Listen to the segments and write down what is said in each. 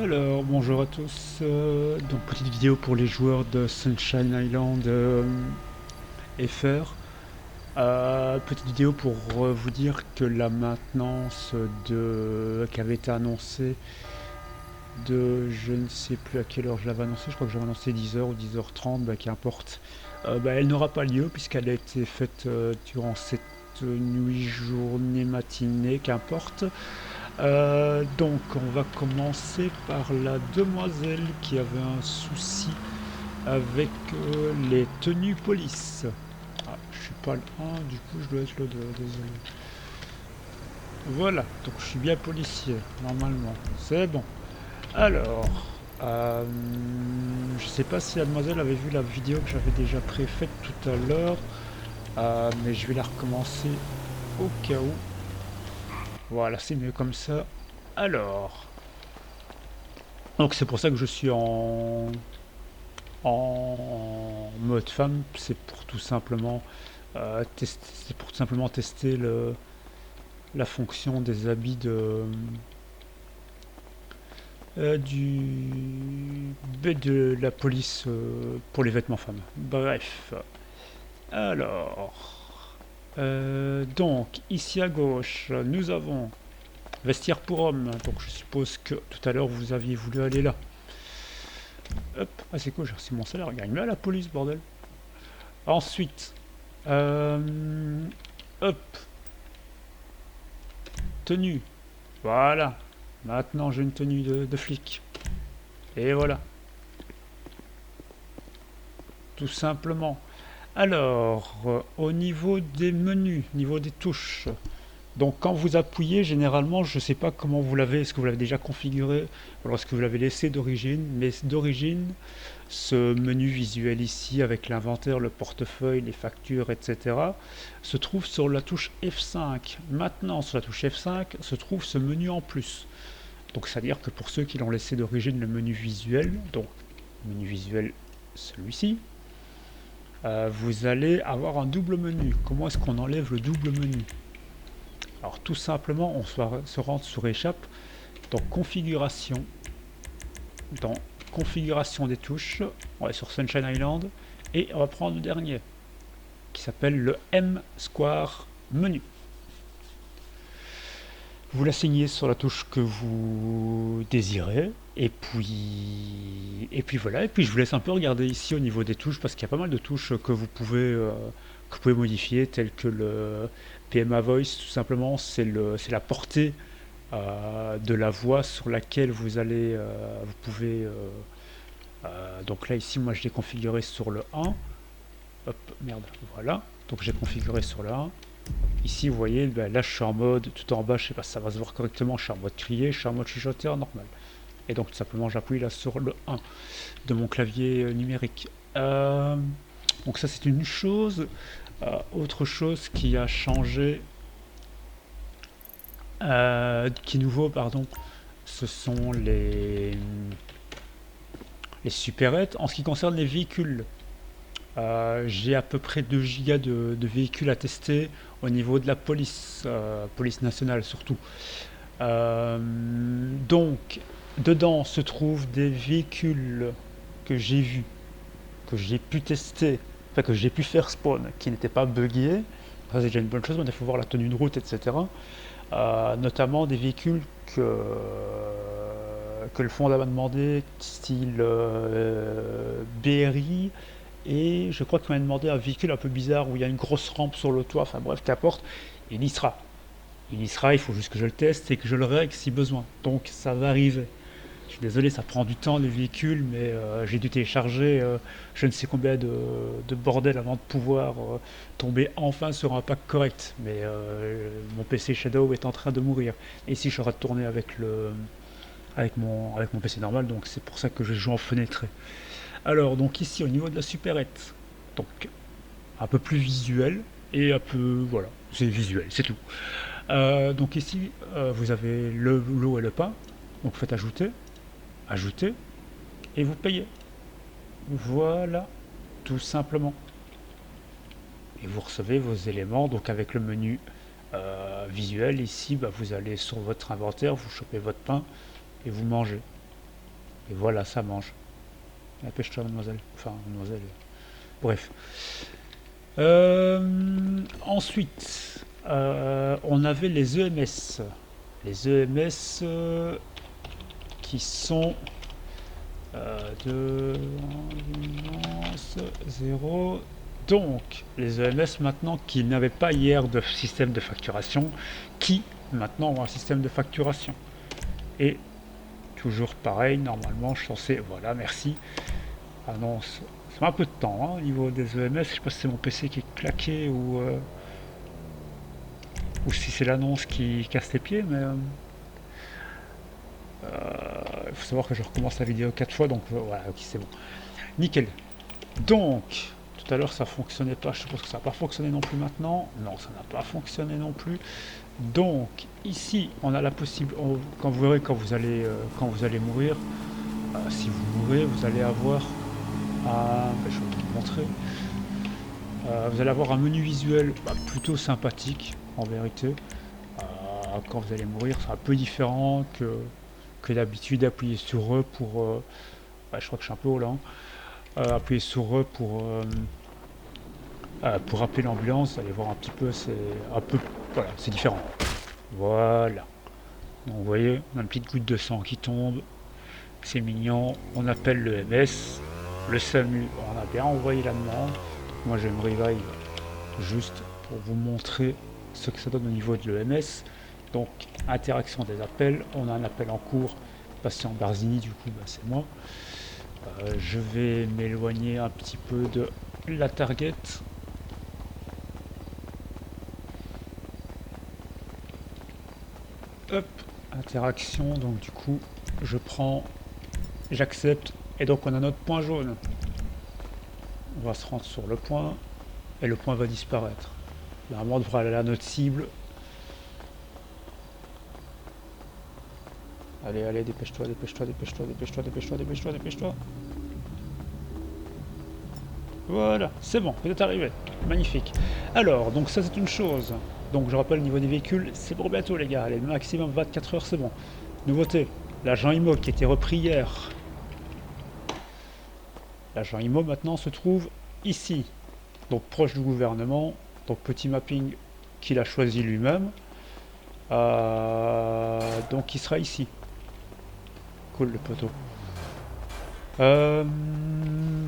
Alors, bonjour à tous. Donc, petite vidéo pour les joueurs de Sunshine Island FR. Petite vidéo pour vous dire que la maintenance qui avait été annoncée de je ne sais plus à quelle heure je l'avais annoncé, je crois que j'avais annoncé 10h ou 10h30, qu'importe. Elle n'aura pas lieu puisqu'elle a été faite durant cette nuit, journée, matinée, qu'importe. Donc on va commencer par la demoiselle qui avait un souci avec les tenues police. Ah, je suis pas le 1, du coup je dois être le 2, désolé. Voilà, donc je suis bien policier, normalement. C'est bon. Alors, euh, je sais pas si la demoiselle avait vu la vidéo que j'avais déjà préfaite tout à l'heure, mais je vais la recommencer au cas où. Voilà, c'est mieux comme ça. Alors, donc c'est pour ça que je suis en mode femme, c'est pour tout simplement tester la fonction des habits de la police pour les vêtements femmes. Bref, alors, donc ici à gauche, nous avons vestiaire pour hommes. Donc je suppose que tout à l'heure vous aviez voulu aller là. Hop, ah c'est quoi, j'ai reçu mon salaire, gagne bien la police, bordel. Ensuite, euh, hop, tenue. Voilà. Maintenant j'ai une tenue de flic. Et voilà. Tout simplement. Alors, au niveau des menus, niveau des touches. Donc quand vous appuyez, généralement, je ne sais pas comment vous l'avez, est-ce que vous l'avez déjà configuré, ou alors est-ce que vous l'avez laissé d'origine, mais d'origine, ce menu visuel ici avec l'inventaire, le portefeuille, les factures, etc. se trouve sur la touche F5. Maintenant, sur la touche F5 se trouve ce menu en plus. Donc c'est-à-dire que pour ceux qui l'ont laissé d'origine le menu visuel, donc menu visuel celui-ci, vous allez avoir un double menu. Comment est-ce qu'on enlève le double menu? Alors tout simplement, on se rend sur échappe dans configuration, dans configuration des touches, on va sur Sunshine Island et on va prendre le dernier qui s'appelle le M Square Menu. Vous l'assignez sur la touche que vous désirez et puis voilà, et puis je vous laisse un peu regarder ici au niveau des touches parce qu'il y a pas mal de touches que vous pouvez modifier telles que le PMA Voice. Tout simplement c'est la portée de la voix sur laquelle vous pouvez donc là ici moi je l'ai configuré sur le 1. Hop, merde, voilà, donc j'ai configuré sur le 1. Ici vous voyez, là je suis en mode tout en bas, je sais pas si ça va se voir correctement, je suis en mode crier, je suis en mode chuchoteur normal, et donc tout simplement j'appuie là sur le 1 de mon clavier numérique. Donc ça c'est une chose. Autre chose qui a changé, qui est nouveau, pardon, ce sont les supérettes. En ce qui concerne les véhicules, j'ai à peu près 2 gigas de véhicules à tester au niveau de la police, police nationale surtout. Donc, dedans se trouvent des véhicules que j'ai vus, que j'ai pu tester, enfin que j'ai pu faire spawn, qui n'étaient pas buggés. Ça c'est déjà une bonne chose, mais il faut voir la tenue de route, etc. Notamment des véhicules que le fond m'a demandé, style BRI, et je crois qu'il m'a demandé un véhicule un peu bizarre où il y a une grosse rampe sur le toit, enfin bref, qu'importe, il y sera. Il y sera, il faut juste que je le teste et que je le règle si besoin. Donc ça va arriver. Je suis désolé, ça prend du temps les véhicules, mais j'ai dû télécharger je ne sais combien de bordel avant de pouvoir tomber enfin sur un pack correct. Mais mon PC Shadow est en train de mourir. Et ici, je suis retourné avec mon PC normal, donc c'est pour ça que je joue en fenêtré. Alors, donc ici, au niveau de la supérette, donc un peu plus visuel et un peu, voilà, c'est visuel, c'est tout. Donc ici, vous avez l'eau et le pain. Donc faites ajouter, ajouter, et vous payez. Voilà, tout simplement. Et vous recevez vos éléments, donc avec le menu visuel, ici, vous allez sur votre inventaire, vous chopez votre pain et vous mangez. Et voilà, ça mange. Dépêche-toi, mademoiselle. Enfin, mademoiselle. Bref. Ensuite, on avait les EMS. Les EMS qui sont de 0. Donc, les EMS maintenant qui n'avaient pas hier de système de facturation, qui maintenant ont un système de facturation. Et toujours pareil, normalement, je suis censé. Voilà, merci. Ah non, ça met un peu de temps hein, au niveau des EMS. Je sais pas si c'est mon PC qui est claqué ou si c'est l'annonce qui casse les pieds, mais il faut savoir que je recommence la vidéo 4 fois, donc voilà, ok, c'est bon. Nickel. Donc, tout à l'heure ça fonctionnait pas, je suppose que ça n'a pas fonctionné non plus maintenant. Non, ça n'a pas fonctionné non plus. Donc, ici, on a la possibilité, quand vous verrez, quand vous allez mourir, si vous mourrez, vous allez avoir je vais vous montrer. Vous allez avoir un menu visuel plutôt sympathique en vérité. Quand vous allez mourir, c'est un peu différent que d'habitude. Appuyer sur E pour. Je crois que je suis un peu haut là. Appuyer sur E pour appeler l'ambulance. Vous allez voir un petit peu, c'est un peu. Voilà, c'est différent. Voilà. Donc vous voyez, on a une petite goutte de sang qui tombe. C'est mignon. On appelle le MS. Le SAMU, on a bien envoyé la demande. Moi je me réveille juste pour vous montrer ce que ça donne au niveau de l'EMS. Donc interaction des appels, on a un appel en cours, patient Barzini, du coup c'est moi. Je vais m'éloigner un petit peu de la target. Hop, interaction, donc du coup je prends, j'accepte, et donc on a notre point jaune. On va se rendre sur le point, et le point va disparaître. Normalement on devra aller à notre cible. Allez, allez, dépêche-toi, dépêche-toi, dépêche-toi, dépêche-toi, dépêche-toi, dépêche-toi, dépêche-toi. Voilà, c'est bon, vous êtes arrivé. Magnifique. Alors, donc ça c'est une chose. Donc je rappelle, au niveau des véhicules, c'est pour bientôt les gars. Allez, maximum 24 heures, c'est bon. Nouveauté, l'agent IMO qui était repris hier. L'agent IMO maintenant se trouve ici. Donc proche du gouvernement. Donc petit mapping qu'il a choisi lui-même. Donc il sera ici. Cool le poteau.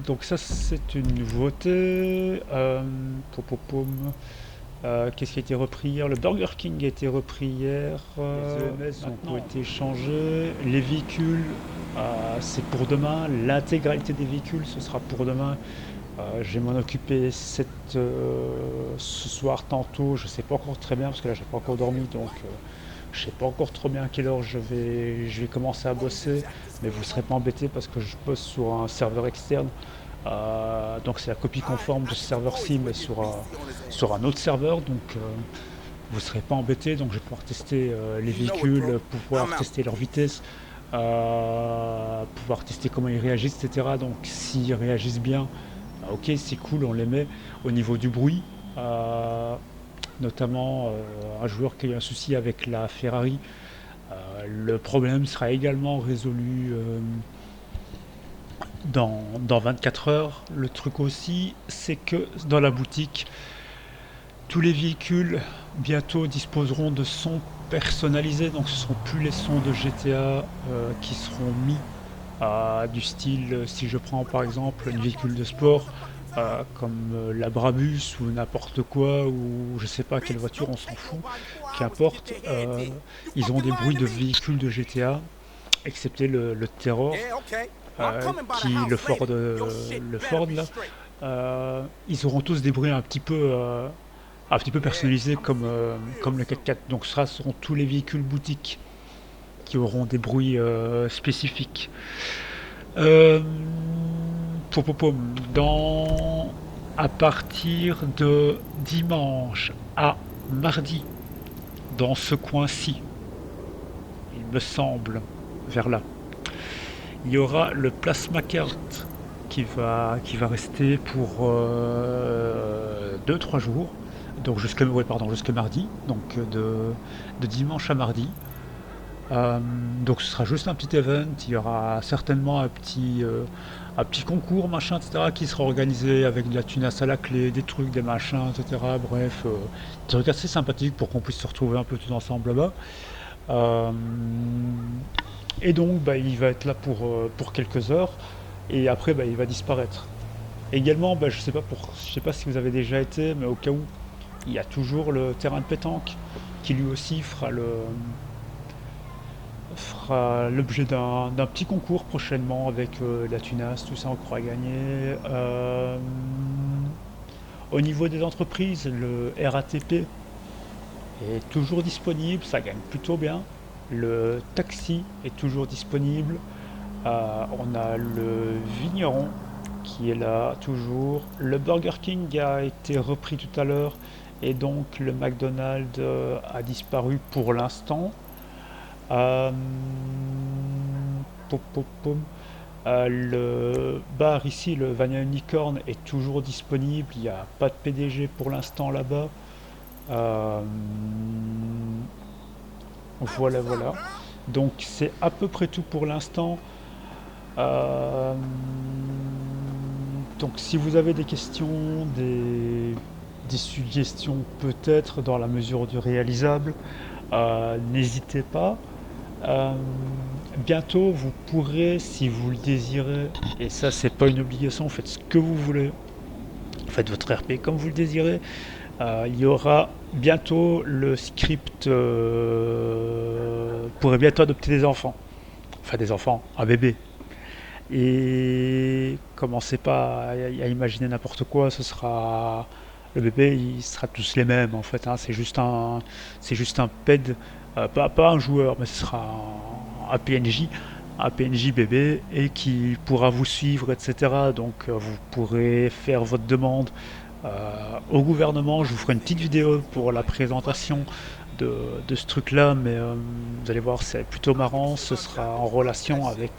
Donc ça c'est une nouveauté. Qu'est-ce qui a été repris hier? Le Burger King a été repris hier. Les EMS ont été changés. Les véhicules, c'est pour demain. L'intégralité des véhicules, ce sera pour demain. Je vais m'en occuper ce soir tantôt. Je sais pas encore très bien parce que là j'ai pas encore dormi, donc je sais pas encore trop bien à quelle heure je vais commencer à bosser, mais vous ne serez pas embêtés parce que je bosse sur un serveur externe. Donc c'est la copie conforme de ce serveur-ci, mais sur un autre serveur. Donc vous ne serez pas embêtés. Donc je vais pouvoir tester les véhicules, pouvoir tester leur vitesse, pouvoir tester comment ils réagissent, etc. Donc s'ils réagissent bien, ok, c'est cool, on les met. Au niveau du bruit, notamment un joueur qui a eu un souci avec la Ferrari. Le problème sera également résolu dans 24 heures. Le truc aussi, c'est que dans la boutique, tous les véhicules bientôt disposeront de sons personnalisés. Donc ce ne seront plus les sons de GTA qui seront mis du style, si je prends par exemple un véhicule de sport, comme la Brabus ou n'importe quoi, ou je sais pas quelle voiture, on s'en fout, qu'importe, ils ont des bruits de véhicules de GTA, excepté le Terror, le Ford là, ils auront tous des bruits un petit peu personnalisés comme le 4x4. Donc ce seront tous les véhicules boutiques qui auront des bruits spécifiques. À partir de dimanche à mardi, dans ce coin-ci, il me semble, vers là, il y aura le plasma cart qui va rester pour 2-3 jours, donc jusque mardi, donc de dimanche à mardi. Donc ce sera juste un petit event, il y aura certainement un petit concours, machin, etc., qui sera organisé avec de la tunasse à la clé, des trucs, des machins, etc. Bref, des trucs assez sympathiques pour qu'on puisse se retrouver un peu tous ensemble là-bas. Euh, et donc, bah, il va être là pour quelques heures, et après, bah, il va disparaître. Également, bah, je sais pas si vous avez déjà été, mais au cas où, il y a toujours le terrain de pétanque qui lui aussi fera l'objet d'un petit concours prochainement avec la tunasse, tout ça on croit gagner. Au niveau des entreprises, le RATP est toujours disponible, ça gagne plutôt bien. Le taxi est toujours disponible. On a le vigneron qui est là toujours. Le Burger King a été repris tout à l'heure et donc le McDonald's a disparu pour l'instant. Euh, pom, pom, pom. Le bar ici, le Vanilla Unicorn, est toujours disponible. Il n'y a pas de PDG pour l'instant là-bas. Euh, voilà, voilà. Donc c'est à peu près tout pour l'instant. Euh, donc si vous avez des questions, des suggestions peut-être dans la mesure du réalisable, n'hésitez pas. Euh, Bientôt, vous pourrez, si vous le désirez, et ça c'est pas une obligation, faites ce que vous voulez, faites votre RP comme vous le désirez. Il y aura bientôt le script, pourrait bientôt adopter des enfants, enfin des enfants, un bébé. Et commencez pas à imaginer n'importe quoi, ce sera le bébé, il sera tous les mêmes en fait, hein. C'est juste un ped, pas un joueur, mais ce sera un PNJ bébé et qui pourra vous suivre, etc. Donc vous pourrez faire votre demande au gouvernement. Je vous ferai une petite vidéo pour la présentation de ce truc-là, mais vous allez voir, c'est plutôt marrant. Ce sera en relation avec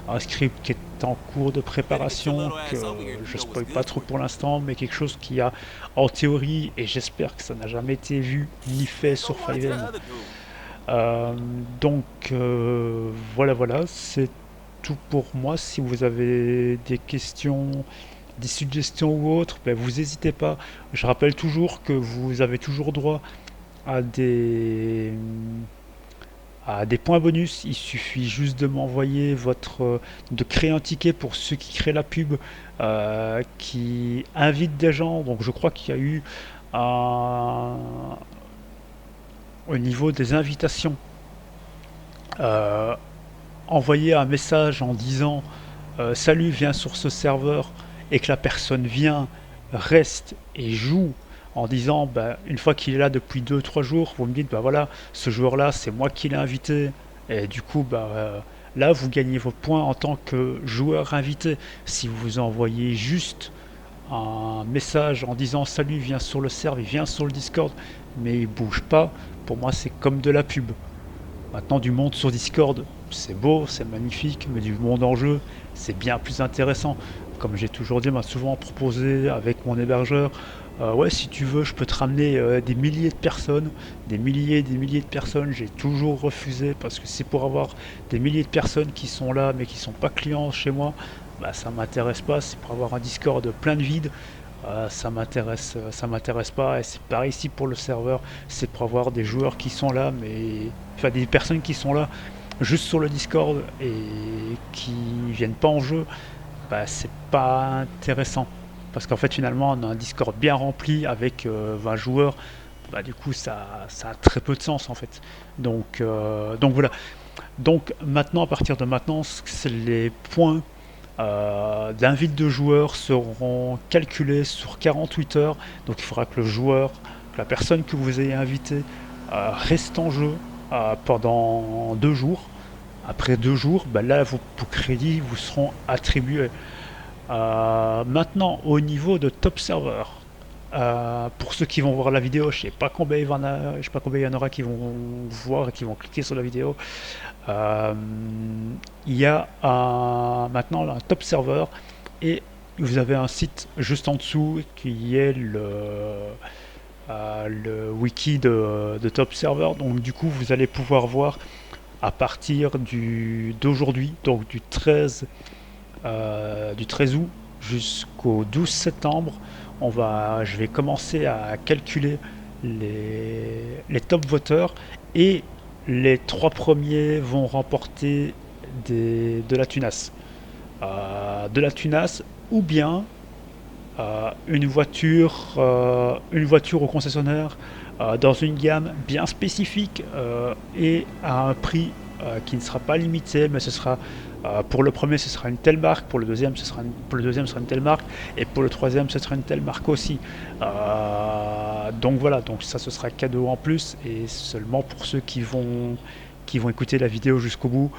un script qui est en cours de préparation, que je spoil pas trop pour l'instant, mais quelque chose qui a en théorie, et j'espère que ça n'a jamais été vu ni fait sur 5M. Euh, donc voilà, voilà, c'est tout pour moi. Si vous avez des questions, des suggestions ou autres, ben vous n'hésitez pas. Je rappelle toujours que vous avez toujours droit à des points bonus. Il suffit juste de m'envoyer de créer un ticket pour ceux qui créent la pub, qui invite des gens. Donc je crois qu'il y a eu un, au niveau des invitations, euh, envoyer un message en disant salut, viens sur ce serveur, et que la personne vient, reste et joue en disant bah, une fois qu'il est là depuis 2 3 jours, vous me dites bah voilà, ce joueur là c'est moi qui l'ai invité, et du coup bah là vous gagnez vos points en tant que joueur invité. Si vous envoyez juste un message en disant salut, viens sur le serveur, viens sur le Discord, mais il bouge pas, pour moi c'est comme de la pub. Maintenant, du monde sur Discord, c'est beau, c'est magnifique, mais du monde en jeu, c'est bien plus intéressant. Comme j'ai toujours dit, on m'a souvent proposé avec mon hébergeur, ouais, si tu veux, je peux te ramener des milliers de personnes, des milliers de personnes. J'ai toujours refusé parce que c'est pour avoir des milliers de personnes qui sont là, mais qui sont pas clients chez moi. Bah, ça m'intéresse pas. C'est pour avoir un Discord plein de vide. Ça m'intéresse pas, et c'est pareil ici pour le serveur, c'est pour avoir des joueurs qui sont là, mais enfin des personnes qui sont là juste sur le Discord et qui viennent pas en jeu. Bah c'est pas intéressant parce qu'en fait finalement on a un Discord bien rempli avec 20 joueurs. Bah du coup ça a très peu de sens en fait. Donc voilà. Donc maintenant, à partir de maintenant, les points d'invite de joueurs seront calculés sur 48 heures. Donc il faudra que que la personne que vous ayez invitée reste en jeu pendant 2 jours. Après 2 jours, bah là, vos crédits vous seront attribués. Maintenant, au niveau de top server, pour ceux qui vont voir la vidéo, je sais pas combien je sais pas combien il y en aura qui vont voir et qui vont cliquer sur la vidéo. Euh, il y a maintenant un top serveur, et vous avez un site juste en dessous qui est le wiki de top serveur. Donc du coup vous allez pouvoir voir à partir d'aujourd'hui, donc du 13 août jusqu'au 12 septembre, je vais commencer à calculer les top voteurs et les trois premiers vont remporter de la tunasse. De la tunasse ou bien une voiture au concessionnaire dans une gamme bien spécifique et à un prix qui ne sera pas limité, mais ce sera pour le premier ce sera une telle marque, pour le deuxième ce sera une telle marque, et pour le troisième ce sera une telle marque aussi. Donc voilà, donc ça ce sera cadeau en plus et seulement pour ceux qui vont écouter la vidéo jusqu'au bout.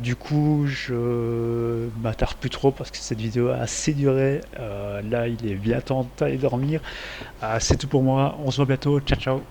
Du coup, je m'attarde plus trop parce que cette vidéo a assez duré. Là, il est bien temps d'aller dormir. C'est tout pour moi. On se voit bientôt. Ciao, ciao.